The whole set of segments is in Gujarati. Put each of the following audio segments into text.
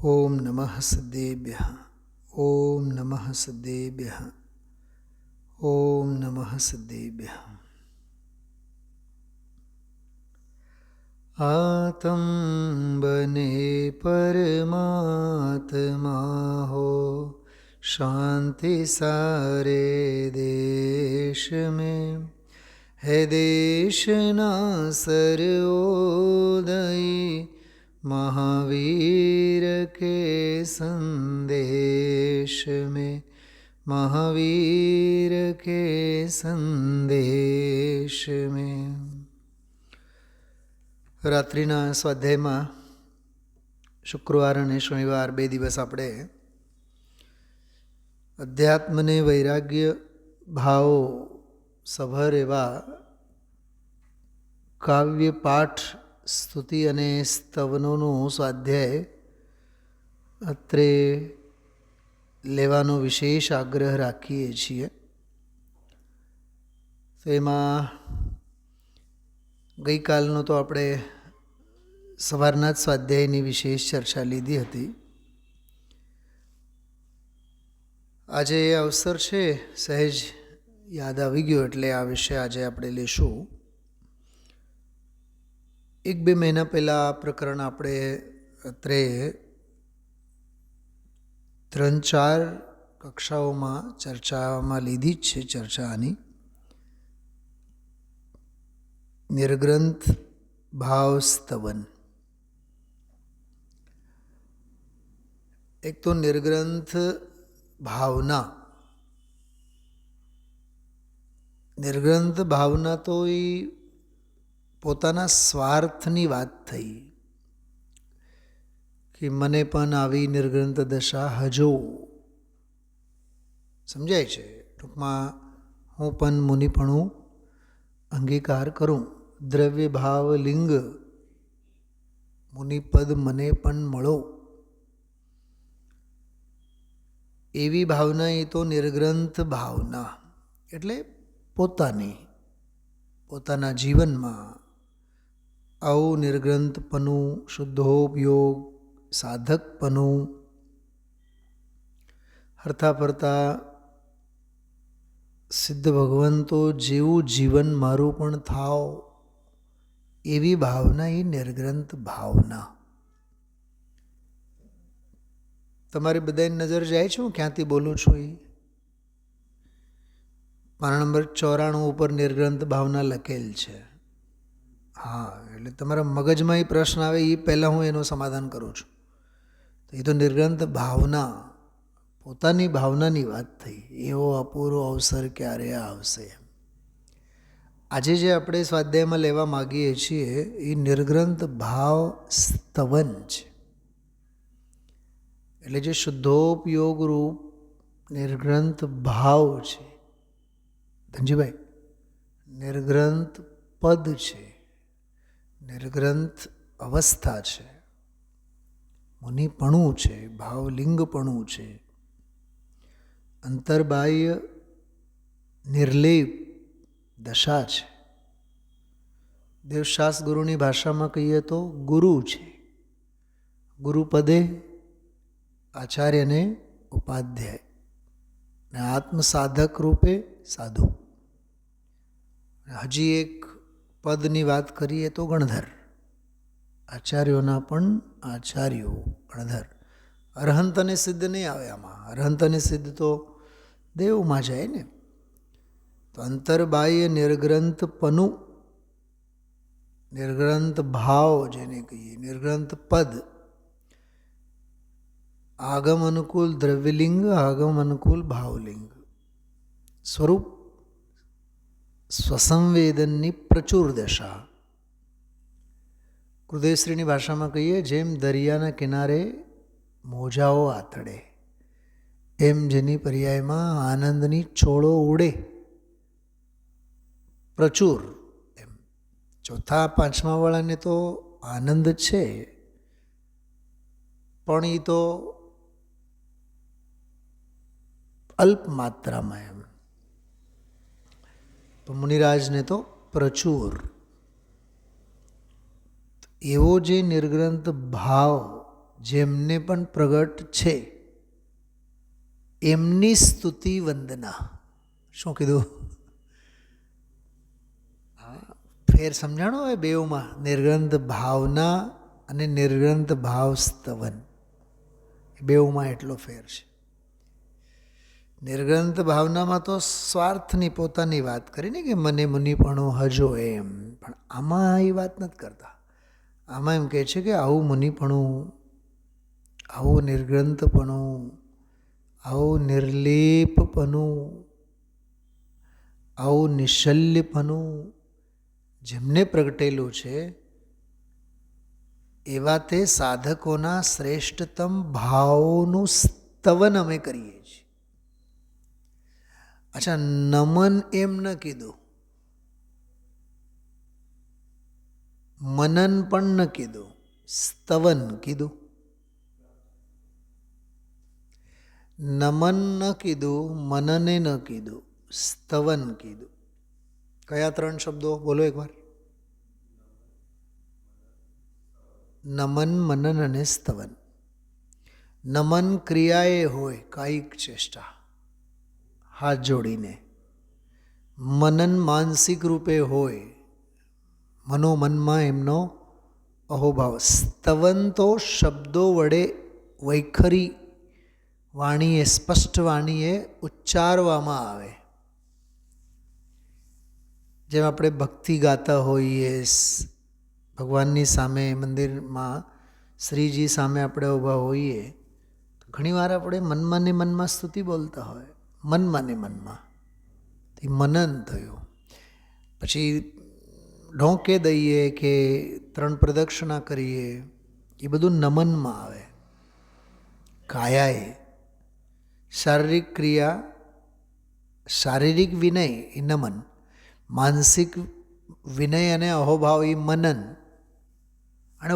ओम नमः सिद्धेभ्यः। ओम नमः सिद्धेभ्यः। ओम नमः सिद्धेभ्यः। आत्म बने परमात्मा हो, शांति सारे देश में है। देश ना सर्वोदयी महावीर के संदेश में, महावीर के संदेश में। રાત્રિના સ્વાધ્યાયમાં શુક્રવાર અને શનિવાર બે દિવસ આપણે અધ્યાત્મને વૈરાગ્ય ભાવ સભર એવા કાવ્ય પાઠ, સ્તુતિ અને સ્તવનોનું સ્વાધ્યાય અત્રે લેવાનો વિશેષ આગ્રહ રાખીએ છીએ. તો એમાં ગઈકાલનો તો આપણે સવારના જ સ્વાધ્યાયની વિશેષ ચર્ચા લીધી હતી. આજે એ અવસર છે, સહેજ યાદ આવી ગયો એટલે આ વિષય આજે આપણે લેશું. 1-2 મહિના પહેલાં આ પ્રકરણ આપણે અત્રે 3-4 કક્ષાઓમાં ચર્ચામાં લીધી જ છે. ચર્ચા આની નિર્ગ્રંથ ભાવ સ્તવન. એક તો નિર્ગ્રંથ ભાવના. નિર્ગ્રંથ ભાવના તો એ પોતાના સ્વાર્થની વાત થઈ કે મને પણ આવી નિર્ગ્રંથ દશા હજો સમજાય છે. ટૂંકમાં હું પણ મુનિપણું અંગીકાર કરું. દ્રવ્ય ભાવ લિંગ મુનિપદ મને પણ મળો, એવી ભાવના એ તો નિર્ગ્રંથ ભાવના. એટલે પોતાના જીવનમાં આવું નિર્ગ્રંથપણું, શુદ્ધોપયોગ, સાધકપણું, હરતા ફરતા સિદ્ધ ભગવંતો જેવું જીવન મારું પણ થાવ, એવી ભાવના એ નિર્ગ્રંથ ભાવના. તમારી બધાની નજર જાય છે હું ક્યાંથી બોલું છું. એ પાના નંબર 94 ઉપર નિર્ગ્રંથ ભાવના લખેલ છે. હા, એટલે તમારા મગજમાં એ પ્રશ્ન આવે એ પહેલાં હું એનું સમાધાન કરું છું. તો એ તો નિર્ગ્રંથ ભાવના, પોતાની ભાવનાની વાત થઈ. એવો અપૂરો અવસર ક્યારે આવશે. આજે જે આપણે સ્વાધ્યાયમાં લેવા માગીએ છીએ એ નિર્ગ્રંથ ભાવ સ્તવન છે. એટલે જે શુદ્ધોપયોગ રૂપ નિર્ગ્રંથ ભાવ છે, ધનજીભાઈ, નિર્ગ્રંથ પદ છે, નિર્ગ્રંથ અવસ્થા છે, મુનિપણું છે, ભાવલિંગપણું છે, અંતર્બાહ્ય નિર્લેપ દશા છે. દેવશાસ ગુરુની ભાષામાં કહીએ તો ગુરુ છે. ગુરુપદે આચાર્યને ઉપાધ્યાય, ને આત્મસાધક રૂપે સાધુ. હજી એક પદની વાત કરીએ તો ગણધર. આચાર્યોના પણ આચાર્યો ગણધર. અરહંત અને સિદ્ધ નહીં આવે આમાં. અરહંત અને સિદ્ધ તો દેવમાં જાય ને. તો અંતર્બાહ્ય નિર્ગ્રંથપનું, નિર્ગ્રંથ ભાવ જેને કહીએ, નિર્ગ્રંથ પદ, આગમ અનુકૂળ દ્રવ્યલિંગ, આગમ અનુકૂળ ભાવલિંગ, સ્વરૂપ સ્વસંવેદનની પ્રચુર દશા. કૃદેશ્રીની ભાષામાં કહીએ જેમ દરિયાના કિનારે મોજાઓ આતડે, એમ જેની પર્યાયમાં આનંદની ચોળો ઉડે પ્રચુર. એમ 4-5મા વાળાને તો આનંદ છે, પણ એ તો અલ્પ માત્રામાં. એમ તો મુનિરાજને તો પ્રચુર. એવો જે નિર્ગ્રંથ ભાવ જેમને પણ પ્રગટ છે એમની સ્તુતિ વંદના. શું કીધું? ફેર સમજાણો હોય બેઉમાં, નિર્ગ્રંથ ભાવના અને નિર્ગ્રંથ ભાવ સ્તવન, બેઉમાં એટલો ફેર છે. નિર્ગ્રંથ ભાવનામાં તો સ્વાર્થની પોતાની વાત કરીને કે મને મુનિપણું હજો એમ, પણ આમાં એ વાત નથી કરતા. આમાં એમ કહે છે કે આવું મુનિપણું, આવું નિર્ગ્રંથપણું, આવું નિર્લેપપણું, આવું નિશલ્યપણું જેમને પ્રગટેલું છે એવા તે સાધકોના શ્રેષ્ઠતમ ભાવોનું સ્તવન અમે કરીએ છીએ. અચ્છા, નમન એમ ન કીધું, મનન પણ ન કીધું, સ્તવન કીધું. નમન ન કીધું, મનને ન કીધું, સ્તવન કીધું. કયા 3 શબ્દો બોલો એકવાર? નમન, મનન અને સ્તવન. નમન ક્રિયાએ હોય, કાયિક ચેષ્ટા હાથ જોડીને. મનન માનસિક રૂપે હોય, મનોમનમાં એમનો અહોભાવ. સ્તવન તો શબ્દો વડે વૈખરી વાણીએ, સ્પષ્ટ વાણીએ ઉચ્ચારવામાં આવે. જેમ આપણે ભક્તિ ગાતા હોઈએ, ભગવાનની સામે મંદિરમાં શ્રીજી સામે આપણે ઊભા હોઈએ તો ઘણીવાર આપણે મનમાં ને મનમાં સ્તુતિ બોલતા હોય, મનમાં ને મનમાં. તે મનન થયું. પછી ઢોંકે દઈએ કે 3 પ્રદક્ષિણા કરીએ, એ બધું નમનમાં આવે. કાયાએ શારીરિક ક્રિયા, શારીરિક વિનય એ નમન, માનસિક વિનય અને અહોભાવ એ મનન, અને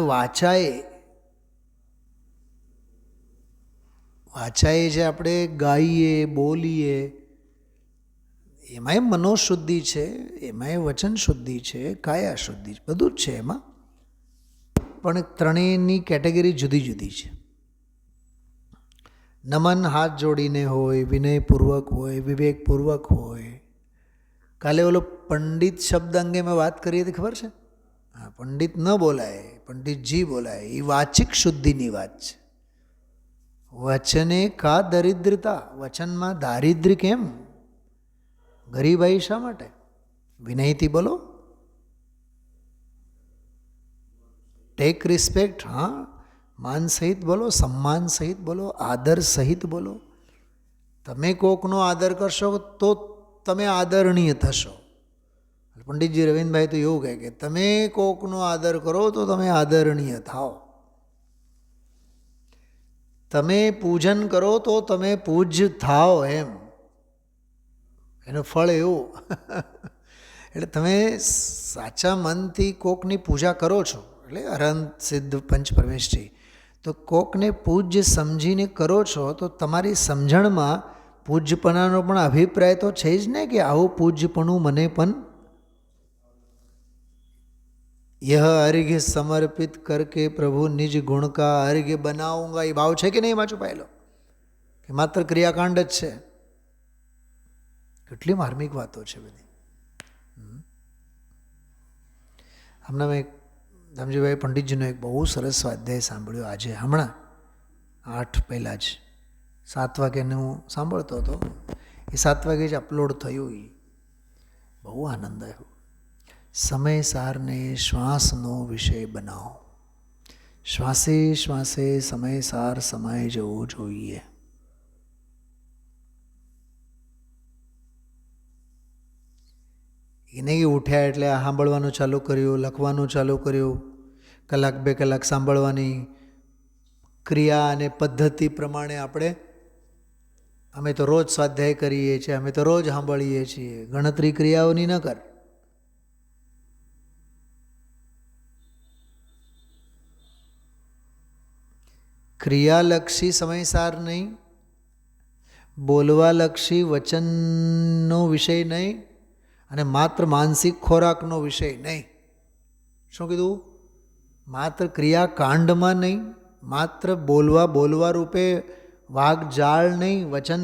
વાચાએ જે આપણે ગાઈએ બોલીએ એમાંય મનોશુદ્ધિ છે, એમાંય વચન શુદ્ધિ છે, કાયા શુદ્ધિ છે, બધું જ છે એમાં. પણ ત્રણેયની કેટેગરી જુદી જુદી છે. નમન હાથ જોડીને હોય, વિનયપૂર્વક હોય, વિવેકપૂર્વક હોય. કાલે ઓલો પંડિત શબ્દ અંગે મેં વાત કરી હતી, ખબર છે? હા, પંડિત ન બોલાય, પંડિતજી બોલાય. એ વાચિક શુદ્ધિની વાત છે. વચને કા દરિદ્રતા, વચનમાં દારિદ્ર્ય કેમ? ગરીબાઈ શા માટે? વિનયથી બોલો, ટેક રિસ્પેક્ટ. હા, માન સહિત બોલો, સન્માન સહિત બોલો, આદર સહિત બોલો. તમે કોકનો આદર કરશો તો તમે આદરણીય થશો. પંડિતજી રવિન્દ્રભાઈ તો એવું કહે કે તમે કોકનો આદર કરો તો તમે આદરણીય થાઓ. તમે પૂજન કરો તો તમે પૂજ્ય થાઓ. એમ એનું ફળ એવું. એટલે તમે સાચા મનથી કોકની પૂજા કરો છો, એટલે અનંત સિદ્ધ પંચ પરમેશજી, તો કોકને પૂજ્ય સમજીને કરો છો તો તમારી સમજણમાં પૂજ્યપણાનો પણ અભિપ્રાય તો છે જ ને, કે આવું પૂજ્યપણું મને પણ यह अर्घ्य समर्पित करके प्रभु निज गुण का अर्घ्य बनाऊंगा. એ ભાવ છે કે નહીં એમાં છુપાયેલો? કે માત્ર ક્રિયાકાંડ જ છે? કેટલી માર્મિક વાતો છે બધી. હમણાં મેં ધમજીભાઈ પંડિતજીનો એક બહુ સરસ સ્વાધ્યાય સાંભળ્યો આજે, હમણાં 8 પહેલાં જ 7 વાગ્યાનું સાંભળતો હતો. એ 7 વાગે જ અપલોડ થયું. એ બહુ આનંદ આવ્યો. સમય સારને શ્વાસનો વિષય બનાવો. શ્વાસે શ્વાસે સમય સાર સમાઈ જવું જોઈએ. એને ઉઠ્યા એટલે સાંભળવાનું ચાલુ કર્યું, લખવાનું ચાલુ કર્યું, 1 2 કલાક સાંભળવાની ક્રિયા અને પદ્ધતિ પ્રમાણે અમે તો રોજ સ્વાધ્યાય કરીએ છીએ, અમે તો રોજ સાંભળીએ છીએ. ગણતરી ક્રિયાઓની ન કર. ક્રિયાલક્ષી સમયસાર નહીં, બોલવાલક્ષી વચનનો વિષય નહીં, અને માત્ર માનસિક ખોરાકનો વિષય નહીં. શું કીધું? માત્ર ક્રિયાકાંડમાં નહીં, માત્ર બોલવા રૂપે વાઘ જાળ નહીં, વચન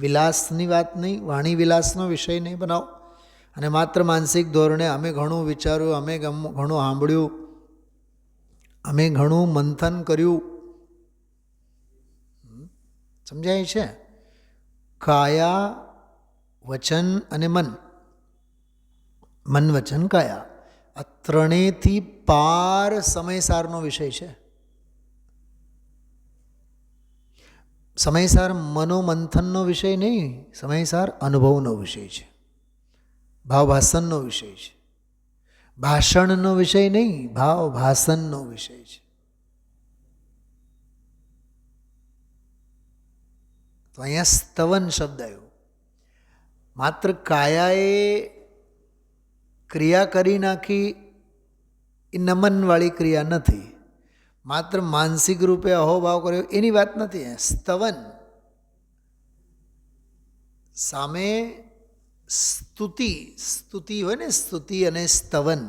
વિલાસની વાત નહીં, વાણી વિલાસનો વિષય નહીં બનાવો. અને માત્ર માનસિક ધોરણે અમે ઘણું વિચાર્યું, અમે ઘણું સાંભળ્યું, અમે ઘણું મંથન કર્યું. સમજાય છે? કાયા, વચન અને મન, મન વચન કાયા, આ ત્રણેયથી પાર સમયસારનો વિષય છે. સમયસાર મનોમંથનનો વિષય નહીં, સમયસાર અનુભવનો વિષય છે, ભાવભાષણનો વિષય છે. ભાષણનો વિષય નહીં, ભાવભાષણનો વિષય છે. તો અહીંયા સ્તવન શબ્દ આવ્યો. માત્ર કાયાએ ક્રિયા કરી નાખી એ નમનવાળી ક્રિયા નથી. માત્ર માનસિક રૂપે અહોભાવ કર્યો એની વાત નથી. સ્તવન સામે સ્તુતિ હોય ને, સ્તુતિ અને સ્તવન.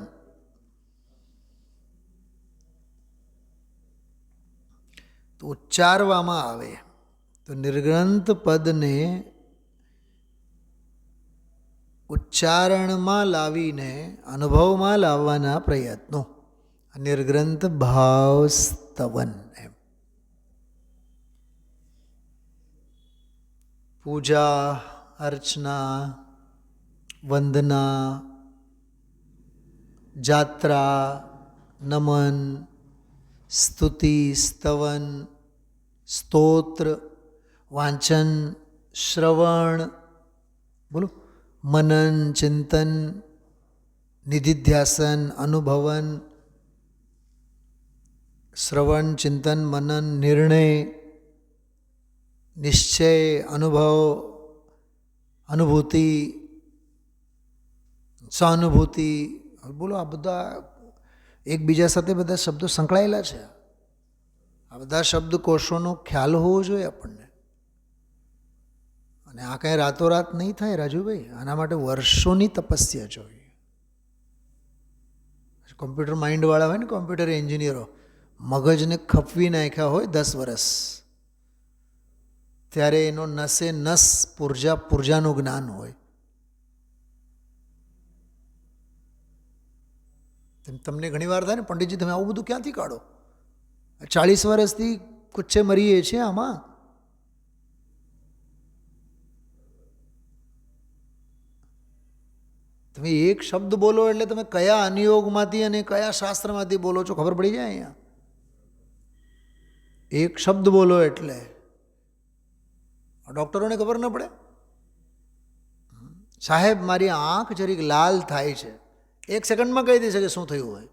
તો ઉચ્ચારવામાં આવે તો નિર્ગ્રંથ પદને ઉચ્ચારણમાં લાવીને અનુભવમાં લાવવાના પ્રયત્નો, નિર્ગ્રંથ ભાવ સ્તવન. એમ પૂજા, અર્ચના, વંદના, જાત્રા, નમન, સ્તુતિ, સ્તવન, સ્તોત્ર, વાંચન, શ્રવણ, બોલો, મનન, ચિંતન, નિધિધ્યાસન, અનુભવન, શ્રવણ, ચિંતન, મનન, નિર્ણય, નિશ્ચય, અનુભવ, અનુભૂતિ, સહાનુભૂતિ. બોલો, આ બધા એકબીજા સાથે બધા શબ્દો સંકળાયેલા છે. આ બધા શબ્દકોશોનો ખ્યાલ હોવો જોઈએ આપણને. અને આ કાંઈ રાતોરાત નહીં થાય રાજુભાઈ, આના માટે વર્ષોની તપસ્યા જોઈએ. કોમ્પ્યુટર માઇન્ડવાળા હોય ને, કોમ્પ્યુટર એન્જિનિયરો, મગજને ખપવી નાખ્યા હોય 10 વર્ષ, ત્યારે એનો નસે નસ પૂર્જાનું જ્ઞાન હોય. તમને ઘણી વાર થાય ને, પંડિતજી તમે આવું બધું ક્યાંથી કાઢો? 40 વર્ષથી કુચ્ચે મરીએ છીએ આમાં. તમે એક શબ્દ બોલો એટલે તમે કયા અનિયોગમાંથી અને કયા શાસ્ત્રમાંથી બોલો છો ખબર પડી જાય. અહીંયા એક શબ્દ બોલો એટલે ડૉક્ટરોને ખબર ન પડે. સાહેબ મારી આંખ જરીક લાલ થાય છે, 1 સેકન્ડમાં કહી દે છે કે શું થયું હોય,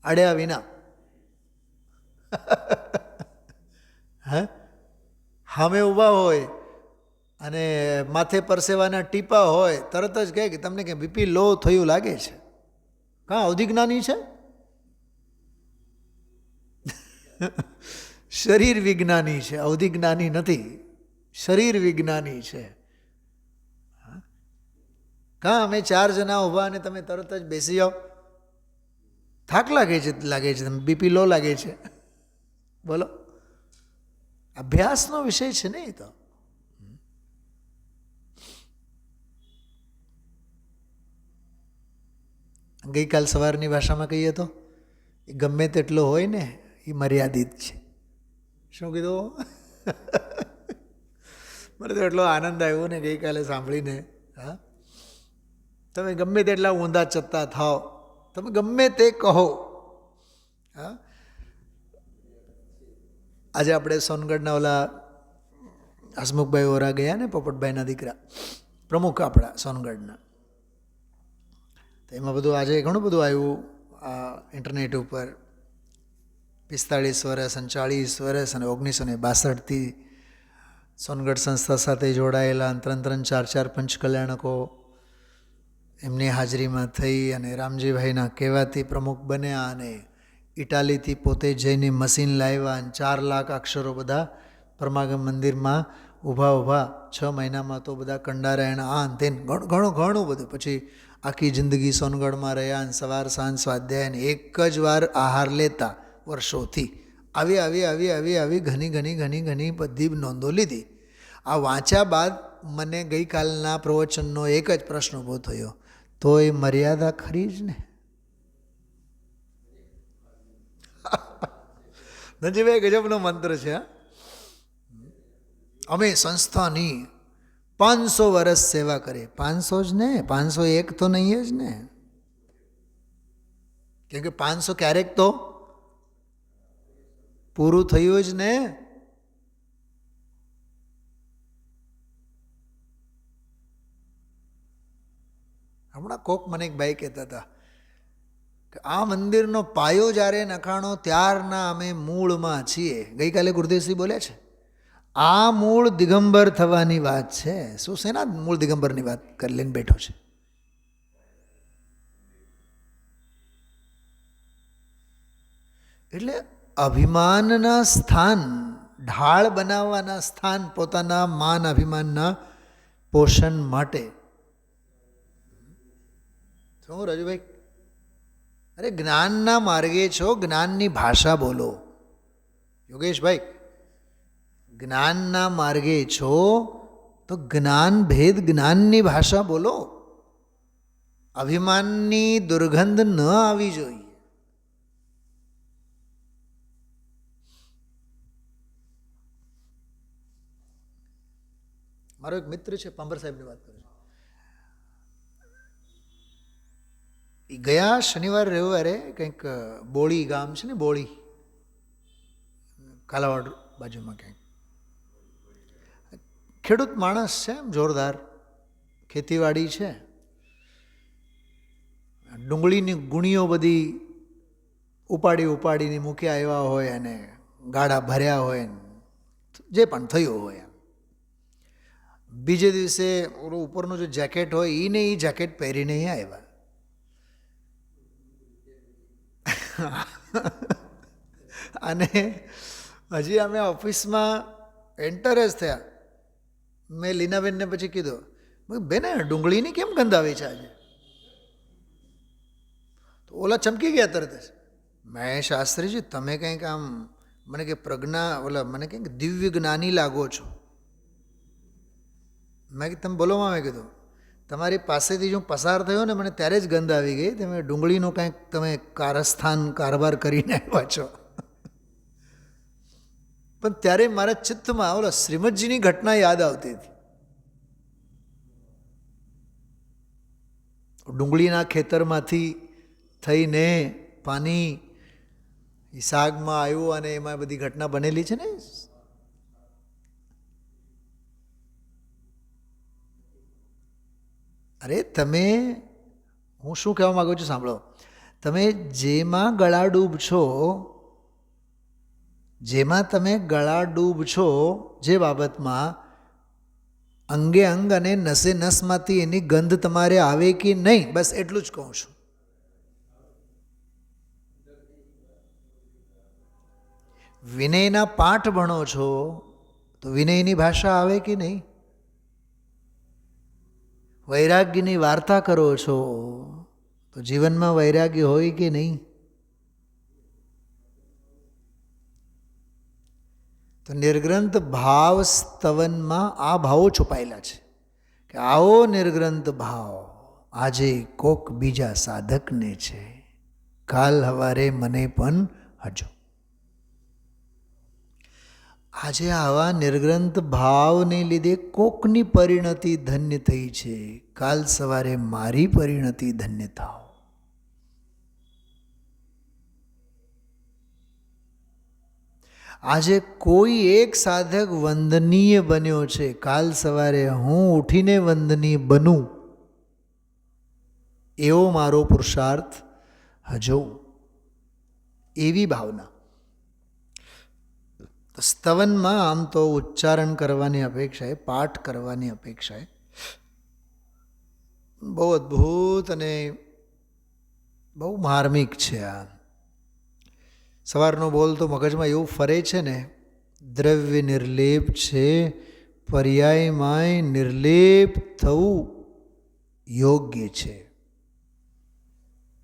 અડ્યા વિના. હે, સામે ઊભા હોય અને માથે પરસેવાના ટીપા હોય, તરત જ કહે કે તમને કે બીપી લો થયું લાગે છે. કાં અવધિજ્ઞાની છે? શરીર વિજ્ઞાની છે, અવધિજ્ઞાની નથી. શરીર વિજ્ઞાની છે. કાં અમે 4 જણા ઊભા અને તમે તરત જ બેસી જાઓ, થાક લાગે છે, તમે બીપી લો લાગે છે. બોલો, અભ્યાસનો વિષય છે ને એ તો. ગઈકાલ સવારની ભાષામાં કહીએ તો એ ગમે તેટલો હોય ને એ મર્યાદિત છે. શું કીધું? મને તો એટલો આનંદ આવ્યો ને ગઈકાલે સાંભળીને. હા, તમે ગમે તેટલા ઊંધા ચત્તા થાઓ, તમે ગમે તે કહો. હા, આજે આપણે સોનગઢના ઓલા હસમુખભાઈ ઓરા ગયા ને, પોપટભાઈના દીકરા, પ્રમુખ આપણા સોનગઢના. તો એમાં બધું આજે ઘણું બધું આવ્યું આ ઇન્ટરનેટ ઉપર. 45 વર્ષ અને 40 વર્ષ અને 1962થી સોનગઢ સંસ્થા સાથે જોડાયેલા 3-4 પંચકલ્યાણકો એમની હાજરીમાં થઈ અને રામજીભાઈના કહેવાથી પ્રમુખ બન્યા અને ઇટાલીથી પોતે જઈને મશીન લાવ્યા અને 4 લાખ અક્ષરો બધા પરમાગમ મંદિરમાં ઊભા 6 મહિનામાં તો બધા કંડારાયણ આ તેન ઘણું બધું. પછી આખી જિંદગી સોનગઢમાં રહ્યા અને સવાર સાંજ સ્વાધ્યાય અને એક જ વાર આહાર લેતા વર્ષોથી. આવી આવી આવી આવી આવી ઘણી ઘણી ઘણી ઘણી બધી નોંધો લીધી. આ વાંચ્યા બાદ મને ગઈકાલના પ્રવચનનો એક જ પ્રશ્ન ઊભો થયો, તો એ મર્યાદા ખરી જ ને? નજીભાઈ ગજબનો મંત્ર છે. અમે સંસ્થાની 500 વર્ષ સેવા કરી. 500 જ ને, 501 તો નહીં જ ને, કેમ કે 500 ક્યારેક તો પૂરું થયું જ ને. હમણાં કોક મને એક ભાઈ કહેતા હતા કે આ મંદિરનો પાયો જ્યારે નખાણો ત્યારના અમે મૂળમાં છીએ. ગઈકાલે ગુરુદેવસિંહ બોલ્યા છે, આ મૂળ દિગંબર થવાની વાત છે. શું શેના મૂળ દિગંબરની વાત કરી લઈને બેઠો છે? એટલે અભિમાનના સ્થાન, ઢાળ બનાવવાના સ્થાન, પોતાના માન અભિમાનના પોષણ માટે. શું રાજુભાઈ? અરે જ્ઞાનના માર્ગે છો, જ્ઞાનની ભાષા બોલો. યોગેશભાઈ, જ્ઞાનના માર્ગે છો તો જ્ઞાન ભેદ જ્ઞાનની ભાષા બોલો. અભિમાનની દુર્ગંધ ન આવી જોઈએ. મારો એક મિત્ર છે, પાંબર સાહેબની વાત કરું છું. એ ગયા શનિવાર રવિવારે કંઈક બોળી ગામ છે ને, બોળી કાલાવાડ બાજુમાં ક્યાંક, ખેડૂત માણસ છે, એમ જોરદાર ખેતીવાડી છે. ડુંગળીની ગુણીઓ બધી ઉપાડીને મૂક્યા આવ્યા હોય અને ગાડા ભર્યા હોય, જે પણ થયું હોય. બીજે દિવસે ઉપરનું જો જેકેટ હોય એને એ જેકેટ પહેરીને અહીં આવ્યા. અને હજી અમે ઓફિસમાં એન્ટર જ થયા, મેં લીનાબેનને પછી કીધું, બેન ડુંગળીની કેમ ગંધ આવી છે આજે? તો ઓલા ચમકી ગયા તરત જ. મેં શાસ્ત્રીજી તમે કંઈક આમ મને કે પ્રજ્ઞા ઓલા મને કંઈક દિવ્ય જ્ઞાની લાગો છો. મેં કીધું તમે બોલો. મેં કીધું તમારી પાસેથી જો પસાર થયો ને મને ત્યારે જ ગંધ આવી ગઈ. તમે ડુંગળીનું કંઈક તમે કારસ્થાન કારવાર કરીને આવ્યા છો. પણ ત્યારે મારા ચિત્તમાં ઓલા શ્રીમદજીની ઘટના યાદ આવતી હતી. ડુંગળીના ખેતરમાંથી થઈને પાણી શાકમાં આવ્યું અને એમાં બધી ઘટના બનેલી છે ને. અરે તમે, હું શું કહેવા માગું છું સાંભળો. તમે જેમાં ગળાડૂબ છો, જેમાં તમે ગળાડૂબ છો, જે બાબતમાં અંગે અંગ અને નસે નસમાંથી એની ગંધ તમારે આવે કે નહીં, બસ એટલું જ કહું છું. વિનયના પાઠ ભણો છો તો વિનયની ભાષા આવે કે નહીં? વૈરાગ્યની વાર્તા કરો છો તો જીવનમાં વૈરાગ્ય હોય કે નહીં? તો નિર્ગ્રંથ ભાવ સ્તવનમાં આ ભાવો છુપાયેલા છે કે આવો નિર્ગ્રંથ ભાવ આજે કોક બીજા સાધકને છે, કાલ હવારે મને પણ હજો. આજે આવા નિર્ગ્રંથ ભાવને લીધે કોકની પરિણતિ ધન્ય થઈ છે, કાલ સવારે મારી પરિણતિ ધન્ય થાવ. આજે કોઈ એક સાધક વંદનીય બન્યો છે, કાલ સવારે હું ઉઠીને વંદનીય બનું એવો મારો પુરુષાર્થ હજો. એવી ભાવના. સ્તવનમાં આમ તો ઉચ્ચારણ કરવાની અપેક્ષાએ, પાઠ કરવાની અપેક્ષાએ બહુ અદ્ભુત અને બહુ માર્મિક છે. આ સવારનો બોલ તો મગજમાં એવું ફરે છે ને, દ્રવ્ય નિર્લેપ છે, પર્યાયમાંય નિર્લેપ થવું યોગ્ય છે.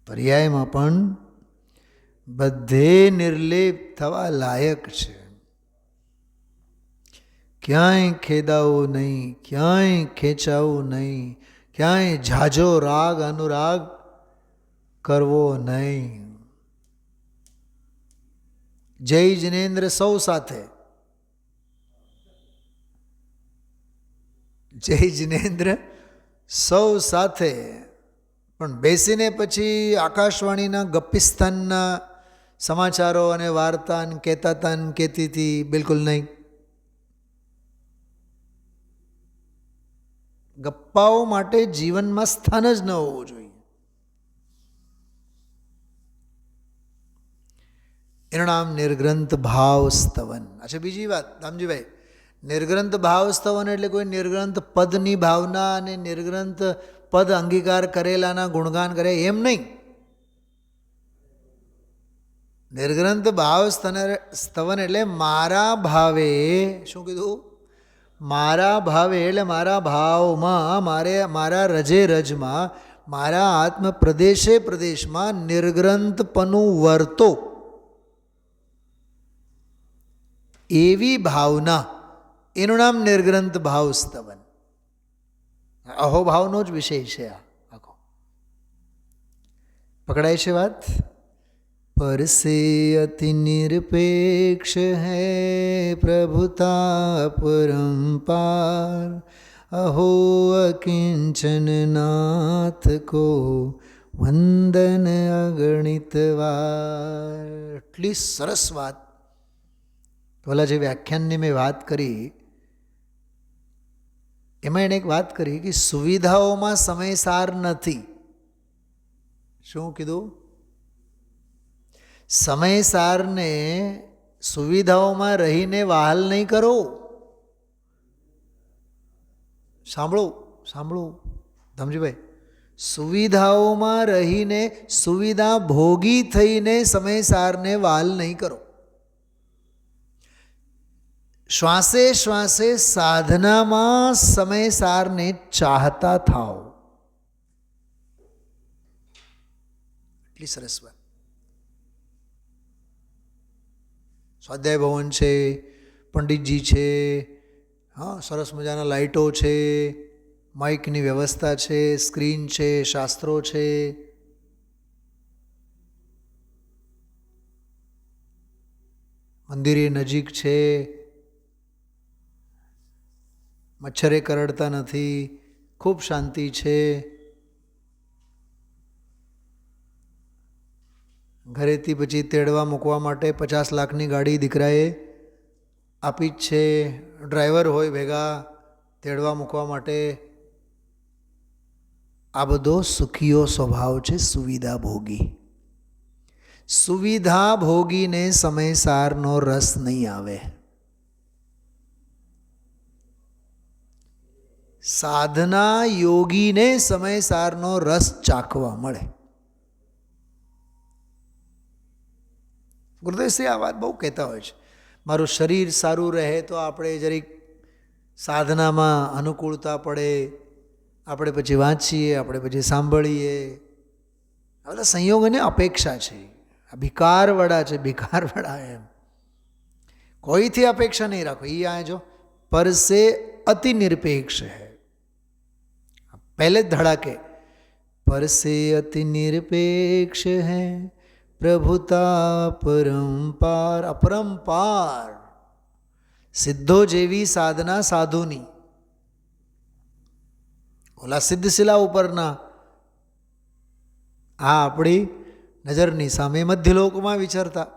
પર્યાયમાં પણ બધે નિર્લેપ થવા લાયક છે. ક્યાંય ખેદાવું નહીં, ક્યાંય ખેંચાવું નહીં, ક્યાંય ઝાઝો રાગ અનુરાગ કરવો નહીં. જય જિનેન્દ્ર સૌ સાથે, જય જિનેન્દ્ર સૌ સાથે. પણ બેસીને પછી આકાશવાણીના ગપ્પિસ્તાનના સમાચારો અને વાર્તા કહેતા હતા ને કહેતી હતી, બિલકુલ નહીં. ગપ્પાઓ માટે જીવનમાં સ્થાન જ ન હોવું જોઈએ. એનું નામ નિર્ગ્રંથ ભાવ સ્તવન. અચ્છા, બીજી વાત રામજીભાઈ, નિર્ગ્રંથ ભાવ સ્તવન એટલે કોઈ નિર્ગ્રંથ પદની ભાવના અને નિર્ગ્રંથ પદ અંગીકાર કરેલાના ગુણગાન કરે એમ નહીં. નિર્ગ્રંથ ભાવ સ્તવન એટલે મારા ભાવે, શું કીધું? મારા ભાવે એટલે મારા ભાવમાં, મારા રજે રજમાં, મારા આત્મ પ્રદેશે પ્રદેશમાં નિર્ગ્રંથપનું વર્તો એવી ભાવના, એનું નામ નિર્ગ્રંથ ભાવ સ્તવન. અહોભાવનો જ વિષય છે આ આખો. પકડાય છે વાત? પરસે અતિ નિરપેક્ષ હૈ પ્રભુતા પરંપાર, અહો અકિંચન નાથ કો વંદન અગણિત વાર. એટલી સરસ વાત. ઓલા જે વ્યાખ્યાનની મેં વાત કરી એમાં એણે એક વાત કરી કે સુવિધાઓમાં સમયસાર નથી. શું કીધું? સમયસારને સુવિધાઓમાં રહીને વહાલ નહીં કરો. સાંભળો સાંભળો ધમજીભાઈ, સુવિધાઓમાં રહીને સુવિધા ભોગી થઈને સમયસારને વહાલ નહીં કરો. શ્વાસે શ્વાસે સાધનામાં સમયસારને ચાહતા થાઓ. એટલી સરસ વાત. સ્વાધ્યાય ભવન છે, પંડિતજી છે, હા, સરસ મજાના લાઇટો છે, માઇકની વ્યવસ્થા છે, સ્ક્રીન છે, શાસ્ત્રો છે. મંદિરે નજીક છે, મચ્છરે કરડતા નથી, ખૂબ શાંતિ છે. ઘરેથી પછી તેડવા મૂકવા માટે 50 લાખની ગાડી દીકરાએ આપી જ છે. ડ્રાઈવર હોય ભેગા તેડવા મૂકવા માટે. આ બધો સુખીઓ સ્વભાવ છે, સુવિધા ભોગી. સુવિધા ભોગીને સમયસારનો રસ નહીં આવે. સાધના યોગીને સમયસારનો રસ ચાખવા મળે. ગુરુદેવશ્રી આ વાત બહુ કહેતા હોય છે. મારું શરીર સારું રહે તો આપણે જરીક સાધનામાં અનુકૂળતા પડે, આપણે પછી વાંચીએ, આપણે પછી સાંભળીએ. આ બધા સંયોગોની અપેક્ષા છે. આ ભિકારવાળા છે, ભિકારવાળા. એમ કોઈથી અપેક્ષા નહીં રાખો. એ આ જો પરસે અતિ નિરપેક્ષ હૈ, પહેલે જ ધડાકે પરસે અતિ નિરપેક્ષ હૈ પ્રભુતા પરંપાર. અપરંપાર સિદ્ધો જેવી સાધના સાધુની. ઓલા સિદ્ધશિલા ઉપરના, આ આપણી નજરની સામે મધ્યલોકમાં વિચરતા.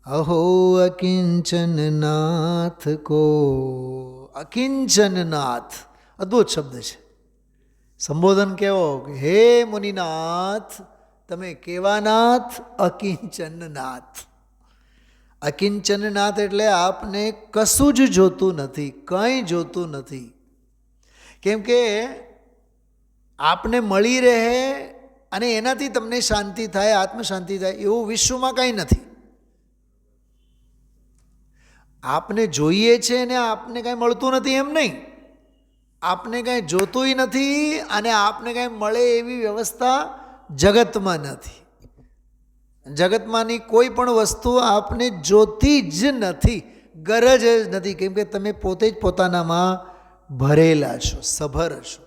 અહો અકિંચન નાથ કો. અકિંચન નાથ અદ્ભુત શબ્દ છે. સંબોધન કેવો કે હે મુનિનાથ, તમે કેવા નાથ? અકિંચન નાથ. અકિંચન નાથ એટલે આપને કશું જ જોતું નથી, કંઈ જોતું નથી. કેમ કે આપને મળી રહે અને એનાથી તમને શાંતિ થાય, આત્મશાંતિ થાય, એવું વિશ્વમાં કંઈ નથી. આપને જોઈએ છે અને આપને કાંઈ મળતું નથી એમ નહીં. આપને કાંઈ જોતુંય નથી અને આપને કાંઈ મળે એવી વ્યવસ્થા જગતમાં નથી. જગતમાંની કોઈ પણ વસ્તુ આપને જોતી જ નથી, ગરજ જ નથી, કેમ કે તમે પોતે જ પોતાનામાં ભરેલા છો, સભર છો.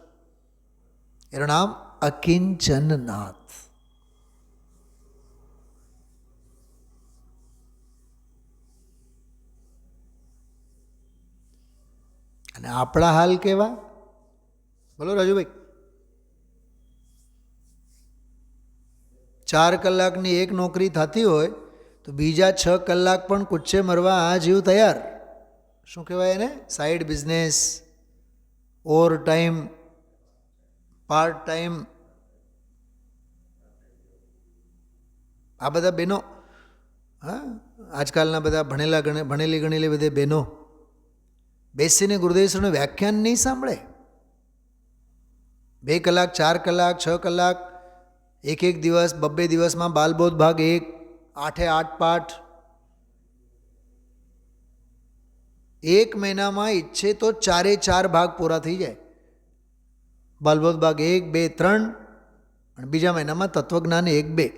એનું નામ અકિંચનનાથ. અને આપણા હાલ કેવા? બોલો રાજુભાઈ. 4 કલાકની એક નોકરી થતી હોય તો બીજા 6 કલાક પણ કુચ્ચે મરવા આ જીવ તૈયાર. શું કહેવાય એને? Side business, over time, part time. આ બધા બહેનો, હા, આજકાલના બધા ભણેલી ગણેલી બધી બહેનો બેસીને ગુરુદેવશ્રીનું વ્યાખ્યાન નહીં સાંભળે. 2 કલાક, 4 કલાક, 6 કલાક, એક દિવસ, 2 દિવસમાં બાલબોધ ભાગ 1, 8 પાઠ. 1 મહિનામાં ઈચ્છે તો 4 ભાગ પૂરા થઈ જાય. બાલબોધ ભાગ 1, 2, 3, અને બીજા મહિનામાં તત્વજ્ઞાન 1, 2,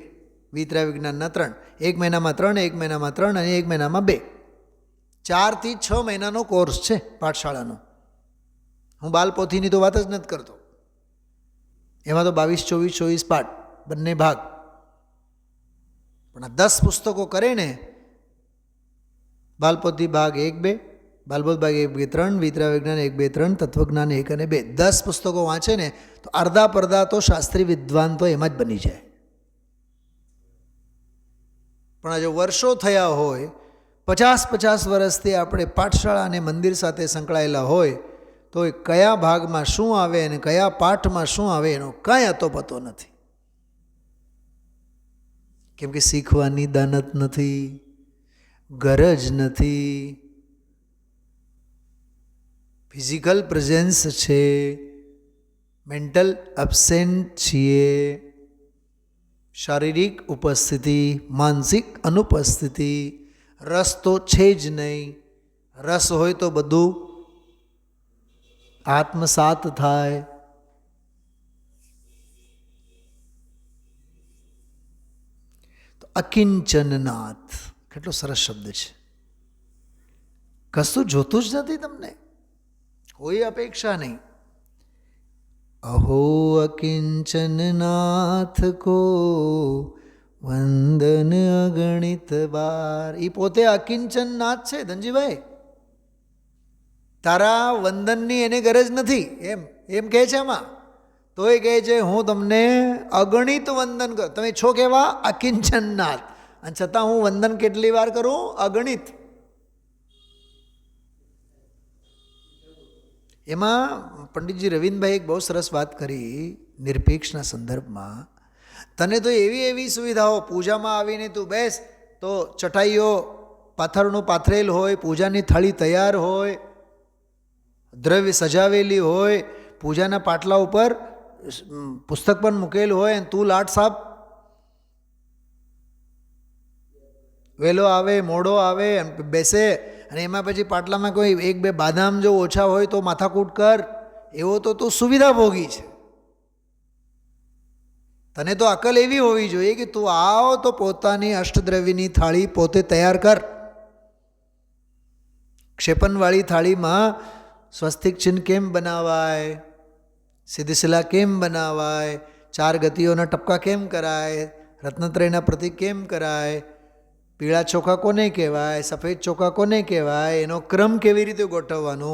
વિતરાય વિજ્ઞાનના 3. 1 મહિનામાં 3, 1 મહિનામાં 3 અને 1 મહિનામાં 2. 4 થી 6 મહિનાનો કોર્સ છે પાઠશાળાનો. હું બાલપોથીની તો વાત જ નથી કરતો. એમાં તો 22, 24 પાઠ, બંને ભાગ. પણ આ 10 પુસ્તકો કરે ને, બાલપોથી ભાગ 1, 2, બાલબોધ ભાગ 1, 2, 3, વિતરા વિજ્ઞાન 1, 2, 3, તત્વજ્ઞાન 1 અને 2, 10 પુસ્તકો વાંચે ને તો અડધા પડધા તો શાસ્ત્રી વિદ્વાન તો એમાં જ બની જાય. પણ જો વર્ષો થયા હોય, 50 વર્ષથી આપણે પાઠશાળા અને મંદિર સાથે સંકળાયેલા હોય તો કયા ભાગમાં શું આવે અને કયા પાઠમાં શું આવે એનો કાંઈ અતોપતો નથી. કેમ કે શીખવાની દાનત નથી, ગરજ નથી, ફિઝિકલ પ્રેઝન્સ છે, મેન્ટલ અબસેન્ટ છીએ, શારીરિક ઉપસ્થિતિ, માનસિક અનુપસ્થિતિ, રસ તો છે જ નહીં. રસ હોય તો બધું આત્મસાત થાય. તો અકિંચનનાથ કેટલો સરસ શબ્દ છે. કશું જોતું જ નથી તમને, કોઈ અપેક્ષા નહીં. અહો અકિંચનનાથ કો વંદન અગણિત બાર. એ પોતે અકિંચનનાથ છે ધનજીભાઈ. તારા વંદનની એને ગરજ નથી, એમ કહે છે આમાં. તો એ કહે છે હું તમને અગણિત વંદન કરું. તમે છો કેવા? અકિંચનનાથ. અને છતાં હું વંદન કેટલી વાર કરું? અગણિત. એમાં પંડિતજી રવિન્દ્રભાઈ એક બહુ સરસ વાત કરી નિરપેક્ષના સંદર્ભમાં. તને તો એવી સુવિધાઓ, પૂજામાં આવીને તું બેસ તો ચટાઈઓ પાથરનું પાથરેલ હોય, પૂજાની થાળી તૈયાર હોય, દ્રવ્ય સજાવેલી હોય, પૂજાના પાટલા ઉપર પુસ્તક પણ મૂકેલ હોય, અને તું લાટ સાપ વહેલો આવે મોડો આવે બેસે, અને એમાં પછી પાટલામાં કોઈ 1-2 બાદામ જો ઓછા હોય તો માથાકૂટ કર. એવો તો તું સુવિધા ભોગી છે. તને તો અકલ એવી હોવી જોઈએ કે તું આવ તો પોતાની અષ્ટદ્રવ્યની થાળી પોતે તૈયાર કર. ક્ષેપણવાળી થાળીમાં સ્વસ્તિક ચિહ્ન કેમ બનાવાય, સિદ્ધશિલા કેમ બનાવાય, 4 ગતિઓના ટપકા કેમ કરાય, રત્નત્રયના પ્રતીક કેમ કરાય, પીળા ચોખા કોને કહેવાય, સફેદ ચોખા કોને કહેવાય, એનો ક્રમ કેવી રીતે ગોઠવવાનો,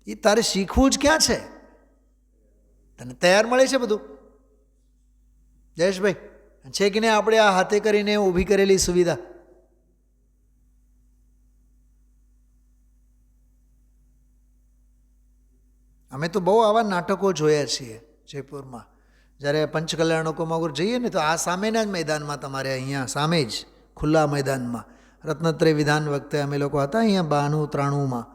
એ તારે શીખવું જ ક્યાં છે? તને તૈયાર મળે છે બધું. જયેશભાઈ, છે કે નહીં આપણે આ હાથે કરીને ઊભી કરેલી સુવિધા? અમે તો બહુ આવા નાટકો જોયા છીએ જયપુરમાં. જ્યારે પંચકલ્યાણકોમાં જઈએ ને તો આ સામેના જ મેદાનમાં, તમારે અહીંયા સામે જ ખુલ્લા મેદાનમાં રત્નત્રય વિધાન વખતે અમે લોકો હતા અહીંયા 92-93માં,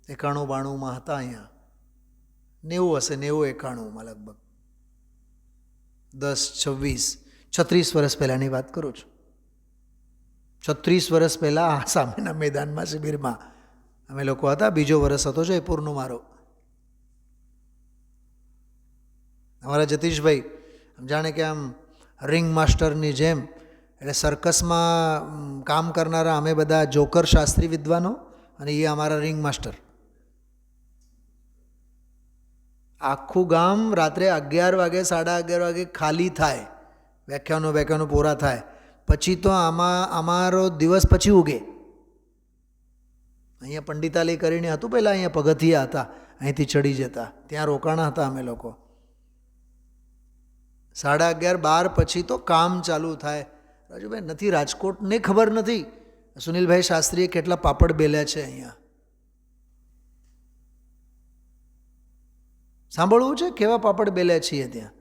91-92માં હતા અહીંયા. 90 હશે, 90-91માં લગભગ 36 વર્ષ પહેલાંની વાત કરું છું. 36 વર્ષ પહેલાં આ સામેના મેદાનમાં શિબિરમાં અમે લોકો હતા. બીજો વર્ષ હતો જયપુરનો મારો. અમારા જતીશભાઈ જાણે કે આમ રિંગ માસ્ટરની જેમ, એટલે સર્કસમાં કામ કરનારા અમે બધા જોકર શાસ્ત્રી વિદ્વાનો અને એ અમારા રિંગ માસ્ટર. આખું ગામ રાત્રે 11 વાગે 11:30 વાગે ખાલી થાય, વ્યાખ્યાનો પૂરા થાય પછી તો અમારો દિવસ પછી ઉગે. અહીંયા પંડિતાલય કરીને હતું પહેલાં, અહીંયા પગથિયા હતા, અહીંથી ચડી જતા, ત્યાં રોકાણા હતા અમે લોકો. 11:30 12 પછી તો કામ ચાલુ થાય. રાજુભાઈ નથી, રાજકોટને ખબર નથી સુનિલભાઈ શાસ્ત્રીએ કેટલા પાપડ બેલ્યા છે અહીંયા. સાંભળવું છે કેવા પાપડ બેલ્યા છીએ ત્યાં.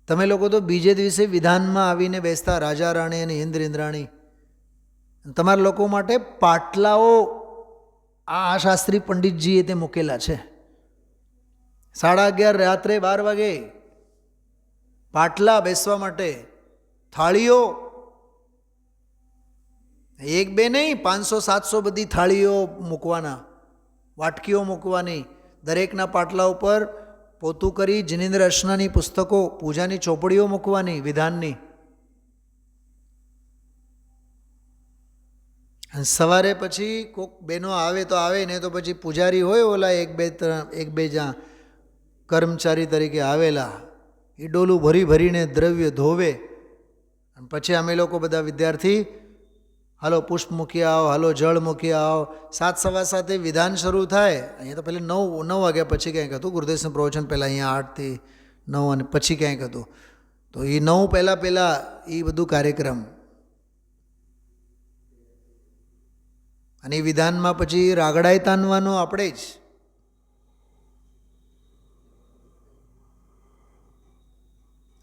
તમે લોકો તો બીજે દિવસે વિધાનમાં આવીને બેસતા, રાજા રાણી અને ઇન્દ્ર ઇન્દ્રાણી. તમારા લોકો માટે પાટલાઓ આ શાસ્ત્રી પંડિતજીએ તે મૂકેલા છે. 11:30 રાત્રે 12 વાગે પાટલા બેસવા માટે, થાળીઓ, એક બે નહીં 500-700 બધી થાળીઓ મૂકવાના, વાટકીઓ મૂકવાની, દરેકના પાટલા ઉપર પોતું કરી જિનેન્દ્ર અર્ચનાની પુસ્તકો, પૂજાની ચોપડીઓ મૂકવાની વિધાનની. અને સવારે પછી કોઈક બહેનો આવે તો આવે, ને તો પછી પૂજારી હોય ઓલા એક બે જ્યાં કર્મચારી તરીકે આવેલા, એ ડોલું ભરીને દ્રવ્ય ધોવે. અને પછી અમે લોકો બધા વિદ્યાર્થી હાલો પુષ્પ મૂકી આવો, હાલો જળ મૂકી આવો. 7:15 વિધાન શરૂ થાય. અહીંયા તો પહેલાં 9 વાગ્યા પછી ક્યાંક હતું, ગુરુદેવનું પ્રવચન પહેલાં અહીંયા 8 થી 9 અને પછી ક્યાંક હતું. તો એ 9 પહેલાં એ બધું કાર્યક્રમ. અને એ વિધાનમાં પછી રાગડાય તાનવાનું આપણે જ.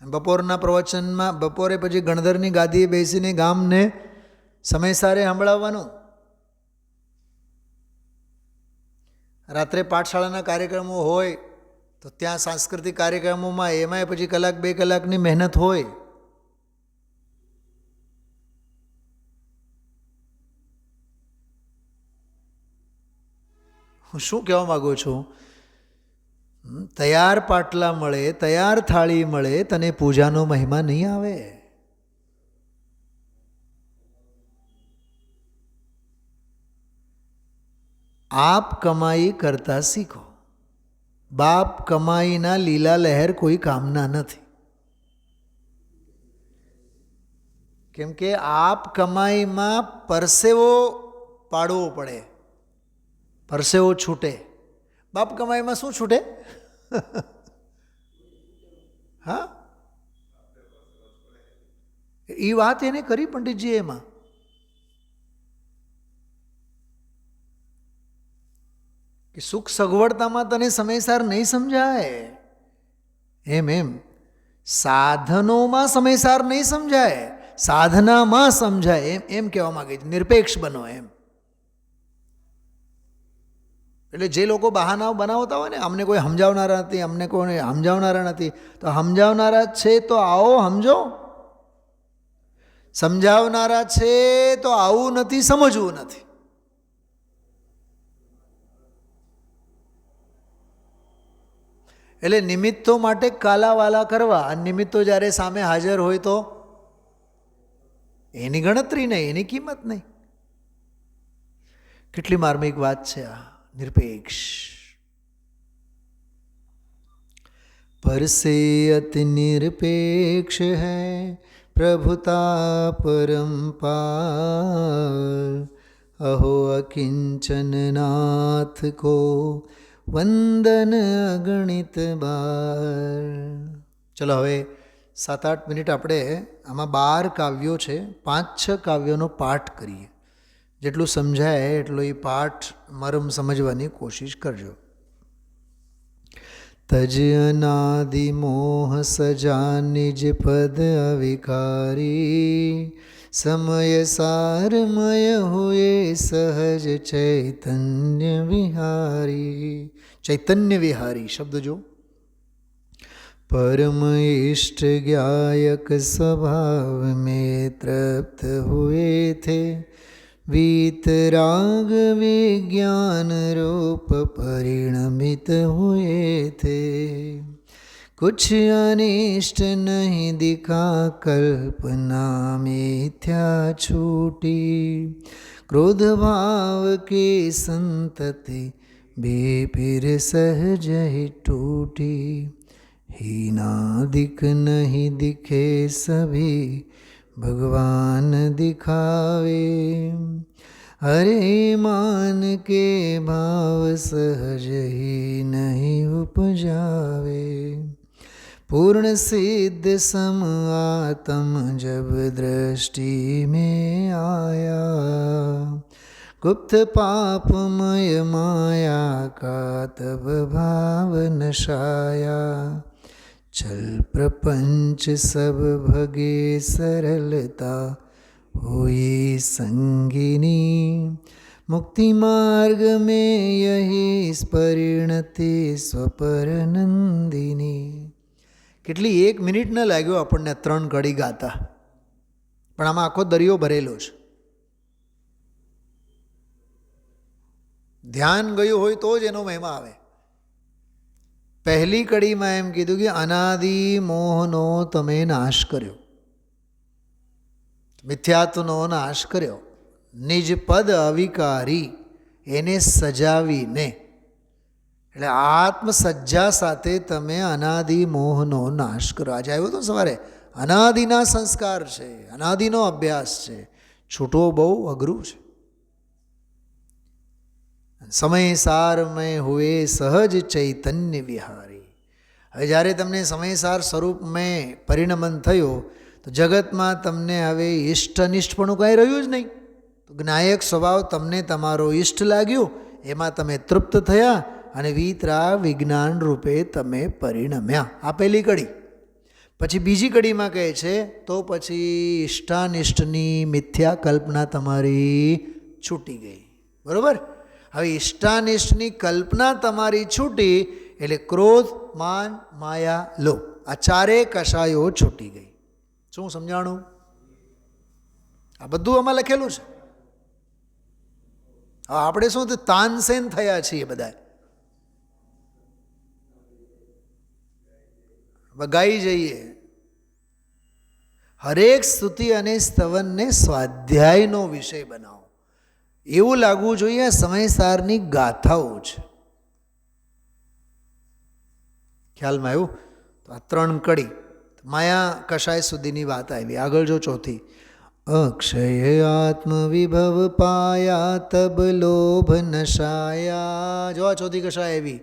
બપોરના પ્રવચનમાં બપોરે પછી ગણધરની ગાદીએ બેસીને ગામને સમયસારે સંભળાવવાનું. રાત્રે પાઠશાળાના કાર્યક્રમો હોય તો ત્યાં સાંસ્કૃતિક કાર્યક્રમોમાં એમાંય પછી 1-2 કલાકની મહેનત હોય. હું શું કહેવા માગું છું, તૈયાર પાટલા મળે, તૈયાર થાળી મળે, તને પૂજાનો મહિમા નહીં આવે. આપ કમાઈ કરતા શીખો. બાપ કમાઈના લીલા લહેર કોઈ કામના નથી. કેમ કે આપ કમાઈમાં પરસેવો પાડવો પડે, પરસેવો છૂટે. બાપ કમાઈમાં શું છૂટે? હા, એ વાત એને કરી પંડિતજી. એમાં કે સુખ સગવડતામાં તને સમયસર નહીં સમજાય, એમ સાધનોમાં સમયસર નહીં સમજાય, સાધનામાં સમજાય, એમ કહેવા માંગે છે. નિરપેક્ષ બનો એમ. એટલે જે લોકો બહાનાઓ બનાવતા હોય ને, અમને કોઈ સમજાવનારા નથી, અમને કોઈ સમજાવનારા નથી, તો સમજાવનારા છે તો આવો સમજો. સમજાવનારા છે તો આવું નથી, સમજવું નથી. એટલે નિમિત્તો માટે કાલાવાલા કરવા, અને નિમિત્તો જ્યારે સામે હાજર હોય તો એની ગણતરી નહીં, એની કિંમત નહીં. કેટલી માર્મિક વાત છે આ નિરપેક્ષ. पर से अति निरपेक्ष है प्रभुता परम्पार, अहो अकिंचन नाथ को વંદન અગણિત બાર. ચલો હવે 7-8 મિનિટ આપણે આમાં 12 કાવ્યો છે, 5-6 કાવ્યોનો પાઠ કરીએ. જેટલું સમજાય એટલો એ પાઠ મરમ સમજવાની કોશિશ કરજો. તજ અનાદિ મોહ સજા નિજ પદ અવિકારી, સમય સારમય હુએ સહજ ચૈતન્ય વિહારી. ચૈતન્ય વિહારી શબ્દ જો. परम इष्ट ज्ञायक स्वभाव में तृप्त हुए थे, वीतराग विज्ञान रूप परिणमित हुए थे. कुछ अनिष्ट नहीं दिखा कल्पना मिथ्या छूटी क्रोध भाव के संतति बेपीर सहज ही टूटी हीना दिख नहीं दिखे सभी भगवान दिखावे हरे मान के भाव सहज ही नहीं उपजावे पूर्ण सिद्ध सम आत्म जब दृष्टि में आया गुप्त पापमय माया का तब भाव नशाया चल प्रपंच सब भगे सरलता हुई संगिनी मुक्ति मार्ग में यही परिणति स्वपर नंदिनी. કેટલી 1 મિનિટ ન લાગ્યો આપણને 3 કડી ગાતા, પણ આમાં આખો દરિયો ભરેલો છે. ધ્યાન ગયું હોય તો જ એનો મહિમા આવે. પહેલી કડીમાં એમ કીધું કે અનાદિ મોહનો તમે નાશ કર્યો, મિથ્યાત્વનો નાશ કર્યો, નિજ પદ અવિકારી એને સજાવીને, એટલે આત્મસજ્જા સાથે તમે અનાદિ મોહનો નાશ કરો. આજે આવ્યો તો સવારે, અનાદિના સંસ્કાર છે, અનાદિનો અભ્યાસ છે, છૂટવો બહુ અઘરું છે. સમય સારમય હુએ સહજ ચૈતન્ય વિહારી. હવે જ્યારે તમને સમયસાર સ્વરૂપમાં પરિણમન થયો તો જગતમાં તમને હવે ઇષ્ટ અનિષ્ટપણું કાંઈ રહ્યું જ નહીં. તો જ્ઞાયક સ્વભાવ તમને તમારો ઇષ્ટ લાગ્યો, એમાં તમે તૃપ્ત થયા અને વિતરા વિજ્ઞાન રૂપે તમે પરિણમ્યા. આ પહેલી કડી. પછી બીજી કડીમાં કહે છે તો પછી ઇષ્ટાનિષ્ટની મિથ્યા કલ્પના તમારી છૂટી ગઈ. બરાબર? હવે ઇષ્ટાનિષ્ટની કલ્પના તમારી છૂટી એટલે ક્રોધ, માન, માયા, લોભ, આ ચારે કશાયો છૂટી ગઈ. શું સમજાણું? આ બધું આમાં લખેલું છે. હવે આપણે શું તાનસેન થયા છીએ બધા, ગાઈ જઈએ. હરેક સ્તુતિ અને સ્તવનને સ્વાધ્યાયનો વિષય બનાવો, એવું લાગવું જોઈએ સમયસારની ગાથાઓ છે. ખ્યાલમાં આવ્યું? તો આ 3 કડી માયા કશાય સુધીની વાત આવી. આગળ જો ચોથી, અક્ષય આત્મવિભવ પાયા તબ લોભ નશાયા. જો આ ચોથી કશાય આવી.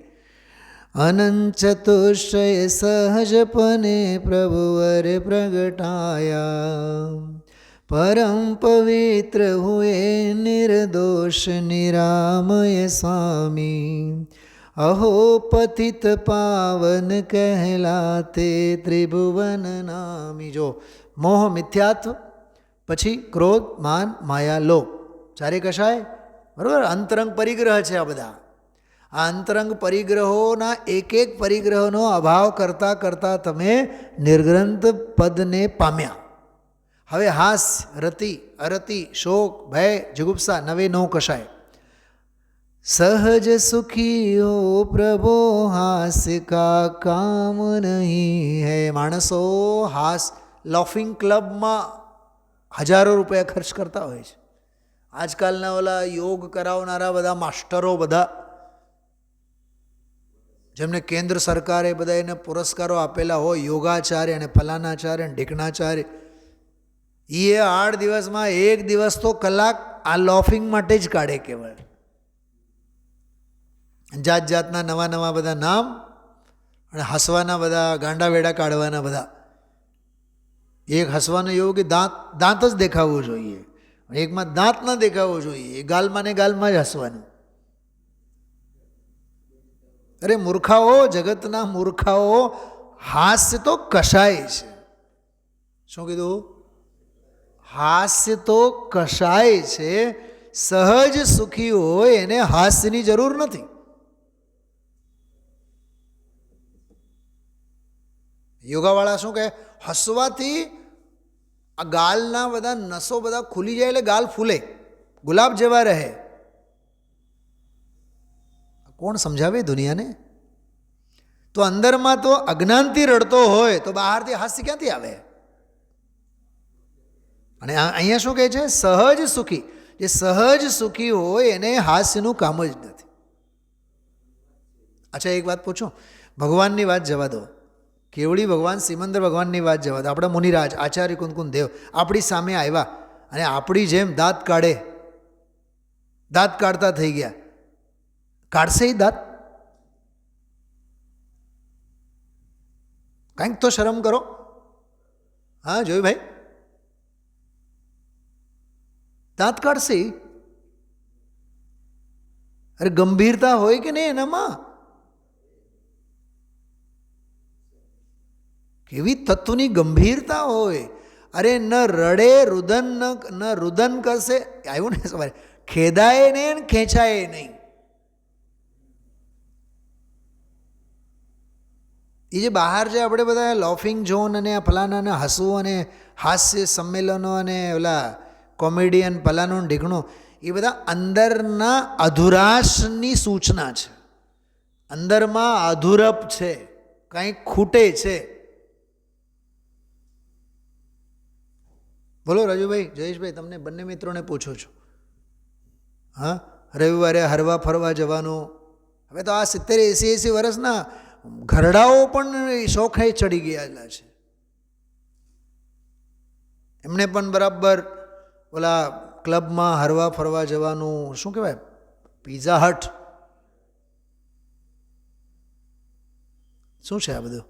અનંત ચતુષ્ટય સહજપને પ્રભુવર પ્રગટાયા પરમ પવિત્ર હુએ નિર્દોષ નિરામય સ્વામી અહો પતિત પાવન કહેલાતે ત્રિભુવન નામી. જો મોહ, મિથ્યાત્વ, પછી ક્રોધ, માન, માયા, લોભ, ચારે કશાય. બરાબર? અંતરંગ પરિગ્રહ છે આ બધા. આ અંતરંગ પરિગ્રહોના એક એક પરિગ્રહનો અભાવ કરતાં કરતાં તમે નિર્ગ્રંથ પદને પામ્યા. હવે હાસ્ય, રતિ, અરતિ, શોક, ભય, જુગુપ્સા, નવે 9 કશાય. સહજ સુખી હો પ્રભો હાસ્ય કા કામ નહીં હૈ. માણસો લાફિંગ ક્લબમાં હજારો રૂપિયા ખર્ચ કરતા હોય છે. આજકાલના ઓલા યોગ કરાવનારા બધા માસ્ટરો, બધા જેમને કેન્દ્ર સરકારે બધા એને પુરસ્કારો આપેલા હોય, યોગાચાર્ય અને ફલાનાચાર્ય અને ઢીકણાચાર્ય, એ 8 દિવસમાં 1 દિવસ તો કલાક આ લોફિંગ માટે જ કાઢે. કેવળ જાત જાતના નવા નવા બધા નામ અને હસવાના બધા ગાંડા વેડા કાઢવાના બધા. એક હસવાનું એવું કે દાંત જ દેખાવું જોઈએ, એકમાં દાંત ન દેખાવો જોઈએ, ગાલમાં ને ગાલમાં જ હસવાનું. અરે મૂર્ખાઓ, જગતના મૂર્ખાઓ, હાસ્ય તો કશાય છે. શું કીધું? હાસ્ય તો કશાય છે. સહજ સુખી હોય એને હાસ્યની જરૂર નથી. યોગાવાળા શું કહે? હસવાથી આ ગાલના બધા નસો બધા ખુલી જાય એટલે ગાલ ફૂલે, ગુલાબ જેવા રહે. કોણ સમજાવે દુનિયાને? તો અંદરમાં તો અજ્ઞાનથી રડતો હોય તો બહારથી હાસ્ય ક્યાંથી આવે? અને અહીંયા શું કહે છે? સહજ સુખી. જે સહજ સુખી હોય એને હાસ્યનું કામ જ નથી. અચ્છા, એક વાત પૂછો, ભગવાનની વાત જવા દો, કેવડી ભગવાન સિમંદર ભગવાનની વાત જવા દો. આપણા મુનિરાજ આચાર્ય કુંદકુંદ દેવ આપણી સામે આવ્યા અને આપણી જેમ દાંત કાઢે, દાંત કાઢતા થઈ ગયા. કાઢશે એ દાંત? કંઈક તો શરમ કરો. હા, જોયું ભાઈ? દાંત કાઢશે? અરે ગંભીરતા હોય કે નહીં એનામાં? કેવી તત્વની ગંભીરતા હોય! અરે ન રડે રુદન ન રુદન કરશે, આવ્યું ને સવારે, ખેદાય નહીં ને ખેંચાય નહીં. એ જે બહાર જે આપણે બધા લોફિંગ ઝોન અને ફલાના હસવું અને હાસ્ય સંમેલનો અને ઓલા કોમેડિયન ફલાનું ઢીકણું, એ બધા અંદરના અધુરાશની સૂચના છે. અંદરમાં અધુરપ છે, કંઈક ખૂટે છે. બોલો રાજુભાઈ, જયેશભાઈ, તમને બંને મિત્રોને પૂછું છું. હા, રવિવારે હરવા ફરવા જવાનું. હવે તો આ 70-80 વર્ષના ઘરડાઓ પણ શોખે ચડી ગયેલા છે. એમને પણ બરાબર ઓલા ક્લબમાં હરવા ફરવા જવાનું, શું કહેવાય, પિઝા હટ, શું છે આ બધું?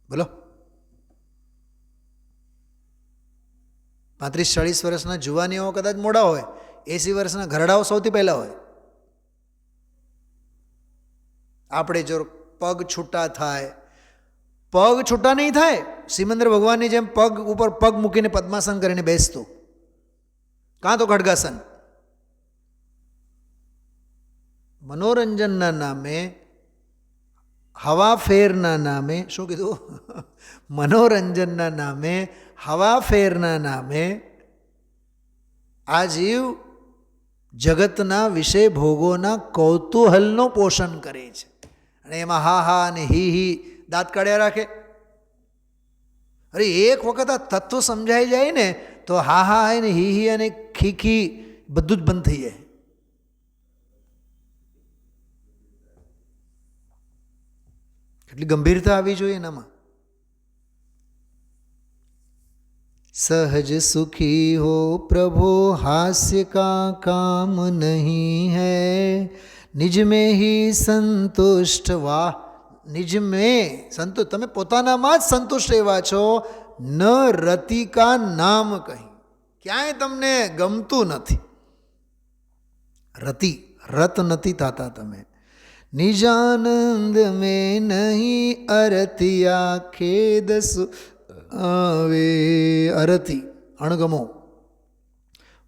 બોલો. 35-40 વર્ષના જુવાનીઓ કદાચ મોડા હોય, 80 વર્ષના ઘરડાઓ સૌથી પહેલાં હોય. આપણે જો પગ છૂટા થાય, પગ છૂટા નહીં થાય, સિમંદર ભગવાનની જેમ પગ ઉપર પગ મૂકીને પદ્માસન કરીને બેસતું, કાં તો ખડગાસન. મનોરંજનના નામે, હવા ફેરના નામે, શું કીધું? મનોરંજનના નામે, હવા ફેરના નામે આ જીવ જગતના વિષય ભોગોના કૌતૂહલનું પોષણ કરે છે. અને એમાં હા હા અને હી દાંત કાઢ્યા રાખે. અરે એક વખત આ તત્વ સમજાઈ જાય ને તો હા હા અને હી અને ખીખી બધું જ બંધ થઈ જાય. કેટલી ગંભીરતા આવી જોઈએ એનામાં. सहज सुखी हो प्रभो हास्य का काम नहीं है, निज में ही संतुष्ट. वाह, નિજ મેં સંતુષ્ટ. તમે પોતાનામાં જ સંતુષ્ટ એવા છો. ન રતિ કા નામ કહી, ક્યાંય તમને ગમતું નથી. રત નથી થતા તમે. નિજાનંદ મેં નહીં અરતિયા ખેદ આવે. અરતિ અણગમો.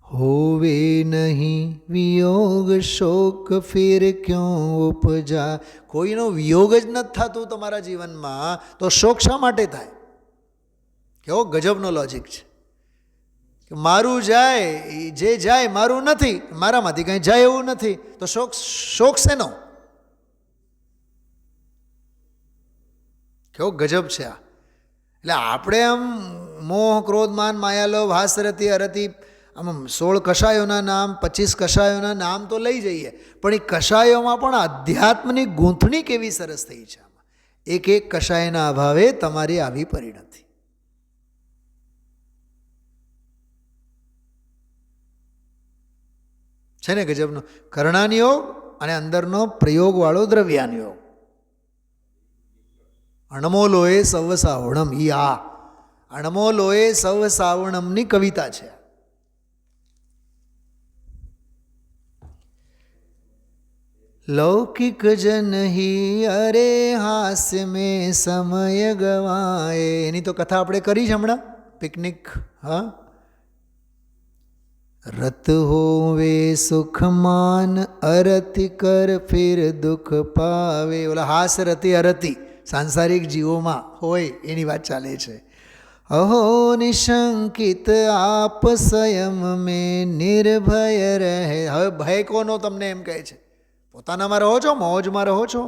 હોવે નહીં વિયોગ શોક ફિર ક્યોં ઉપજા. કોઈનો વિયોગ જ નથી થતું તમારા જીવનમાં તો શોક શા માટે થાય? કેવો ગજબનો લોજિક છે કે મારું જાય, જે જાય મારું નથી, મારામાંથી કંઈ જાય એવું નથી, તો શોક શેનો? કેવો ગજબ છે આ. એટલે આપણે આમ મોહ ક્રોધ માન માયાલોભ હાસ્યરતિ અરતિ આમ 16 કષાયોના નામ 25 કષાયોના નામ તો લઈ જઈએ, પણ એ કષાયોમાં પણ અધ્યાત્મની ગૂંથણી કેવી સરસ થઈ છે. આમાં એક એક કષાયના અભાવે તમારી આવી પરિણતિ. છે ને ગજબનો. કર્ણાન યોગ અને અંદરનો પ્રયોગવાળો દ્રવ્યાન યોગ. અણમોલોએ સવ સાવણમ. ઈ આ અણમોલોએ સવ સાવણમની કવિતા છે. લૌકિક જન હી અરે હાસ્ય મેં સમય ગવાય. એની તો કથા આપણે કરી છે હમણાં પિકનિક. હા, રત હોવે સુખમાન અરતિ કર ફિર દુઃખ પાવે. ઓલા હાસ રતિ અરતિ સાંસારિક જીવોમાં હોય એની વાત ચાલે છે. અહો નિશંકિત આપ સંયમ મેં નિર્ભય રહે. હવે ભય કોનો તમને એમ કહે છે? પોતાનામાં રહો છો, મોજમાં રહો છો.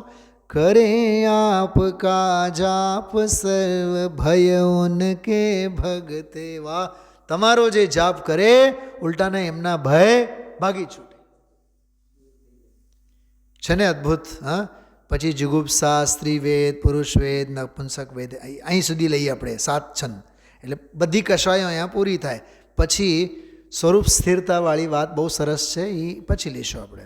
કરે આપ કા જાપ સર્વ ભય ઉનકે ભગતે. વાહ, તમારો જે જાપ કરે ઉલટાના એમના ભય ભાગી છૂટે છે ને. અદ્ભુત. હા, પછી જુગુપ્સા, સ્ત્રી વેદ, પુરુષ વેદ, નપુંસક વેદ, અહીં સુધી લઈએ આપણે 7 છંદ. એટલે બધી કશાયો અહીંયા પૂરી થાય. પછી સ્વરૂપ સ્થિરતાવાળી વાત બહુ સરસ છે, એ પછી લઈશું આપણે.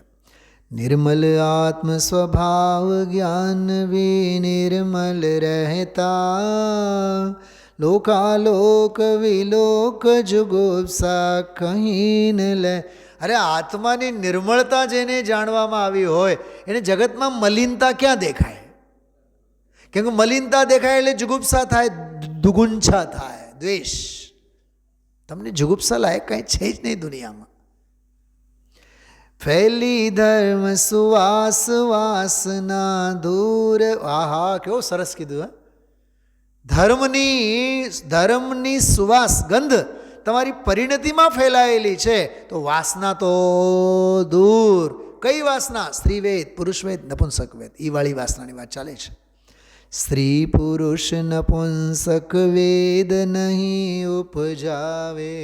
નિર્મલ આત્મ સ્વભાવ જ્ઞાન વિનિર્મલ રહેતા, લોકાલોક વિલોક જુગુપ્સા કહી ન લે. અરે આત્માની નિર્મળતા જેને જાણવામાં આવી હોય એને જગતમાં મલિનતા ક્યાં દેખાય? કેમ કે મલિનતા દેખાય એટલે જુગુપ્સા થાય, દુગુંછા થાય, દ્વેષ. તમને જુગુપ્સા લાયક કાંઈ છે જ નહીં દુનિયામાં. ફેલી ધર્મ સુવાસ વાસના દૂર. આહા, કેવો સરસ કીધું. ધર્મની સુવાસ, ગંધ તમારી પરિણતિમાં ફેલાયેલી છે તો વાસના તો દૂર. કઈ વાસના? સ્ત્રી વેદ, પુરુષ વેદ, નપુંસક વેદ, એ વાળી વાસનાની વાત ચાલે છે. સ્ત્રી પુરુષ નપુંસક વેદ નહીં ઉપજાવે.